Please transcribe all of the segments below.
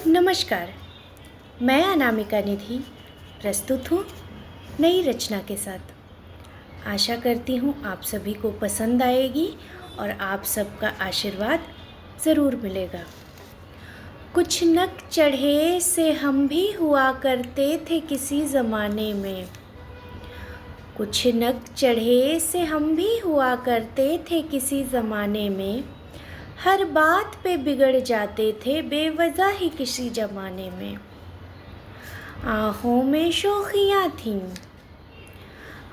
नमस्कार। मैं अनामिका निधि प्रस्तुत हूँ नई रचना के साथ। आशा करती हूँ आप सभी को पसंद आएगी और आप सबका आशीर्वाद ज़रूर मिलेगा। कुछ नक चढ़े से हम भी हुआ करते थे किसी ज़माने में। कुछ नक चढ़े से हम भी हुआ करते थे किसी ज़माने में। हर बात पे बिगड़ जाते थे बेवजह ही किसी ज़माने में। आँखों में शोखियाँ थीं,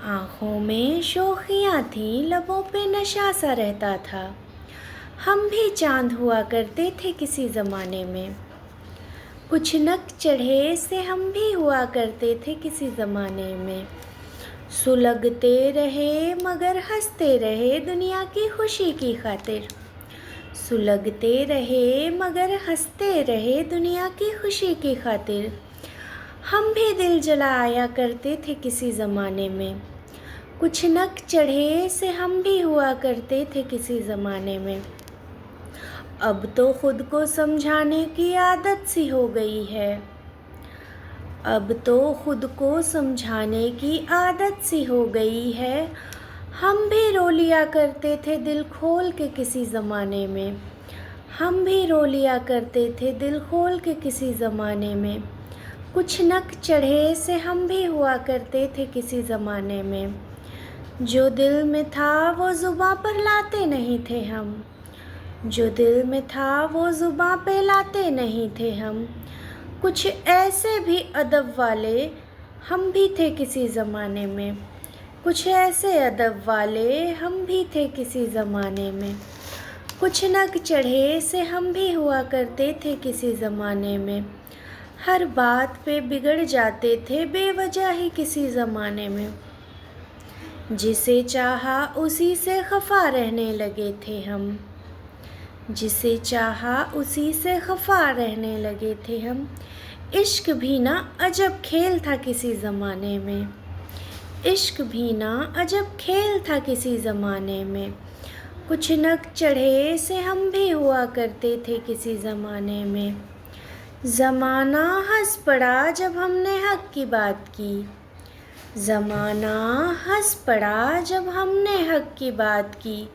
आँखों में शोखियाँ थीं, लबों पे नशा सा रहता था। हम भी चांद हुआ करते थे किसी ज़माने में। कुछ नक चढ़े से हम भी हुआ करते थे किसी ज़माने में। सुलगते रहे मगर हंसते रहे दुनिया की खुशी की खातिर। सुलगते रहे मगर हंसते रहे दुनिया की खुशी की खातिर। हम भी दिल जलाया करते थे किसी ज़माने में। कुछ नक चढ़े से हम भी हुआ करते थे किसी ज़माने में। अब तो खुद को समझाने की आदत सी हो गई है। अब तो खुद को समझाने की आदत सी हो गई है। हम भी रो लिया करते थे दिल खोल के किसी ज़माने में। हम भी रो लिया करते थे दिल खोल के किसी ज़माने में। कुछ नक चढ़े से हम भी हुआ करते थे किसी ज़माने में। जो दिल में था वो ज़ुबां पर लाते नहीं थे हम। जो दिल में था वो ज़ुबां पे लाते नहीं थे हम। कुछ ऐसे भी अदब वाले हम भी थे किसी ज़माने में। कुछ ऐसे अदब वाले हम भी थे किसी ज़माने में। कुछ नक चढ़े से हम भी हुआ करते थे किसी ज़माने में। हर बात पे बिगड़ जाते थे बेवजह ही किसी ज़माने में। जिसे चाहा उसी से खफा रहने लगे थे हम। जिसे चाहा उसी से खफा रहने लगे थे हम। इश्क भी ना अजब खेल था किसी ज़माने में। इश्क भी ना अजब खेल था किसी ज़माने में। कुछ नक चढ़े से हम भी हुआ करते थे किसी ज़माने में। ज़माना हंस पड़ा जब हमने हक की बात की। ज़माना हंस पड़ा जब हमने हक की बात की।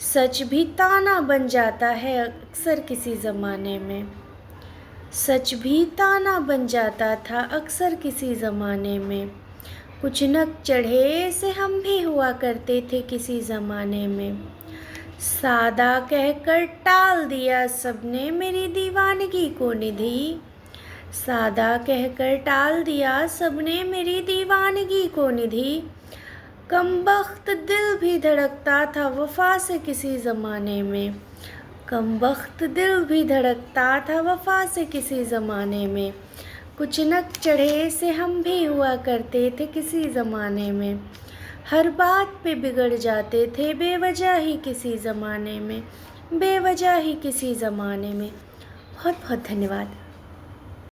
सच भी ताना बन जाता है अक्सर किसी ज़माने में। सच भी ताना बन जाता था अक्सर किसी ज़माने में। कुछ नक चढ़े से हम भी हुआ करते थे किसी ज़माने में। सादा कहकर टाल दिया सबने मेरी दीवानगी को निधि। सादा कहकर टाल दिया सबने मेरी दीवानगी को निधि। कमबख्त दिल भी धड़कता था वफा से किसी ज़माने में। कमबख्त दिल भी धड़कता था वफा से किसी ज़माने में। कुछ नक चढ़े से हम भी हुआ करते थे किसी ज़माने में। हर बात पे बिगड़ जाते थे बेवजह ही किसी ज़माने में। बेवजह ही किसी ज़माने में। बहुत बहुत धन्यवाद।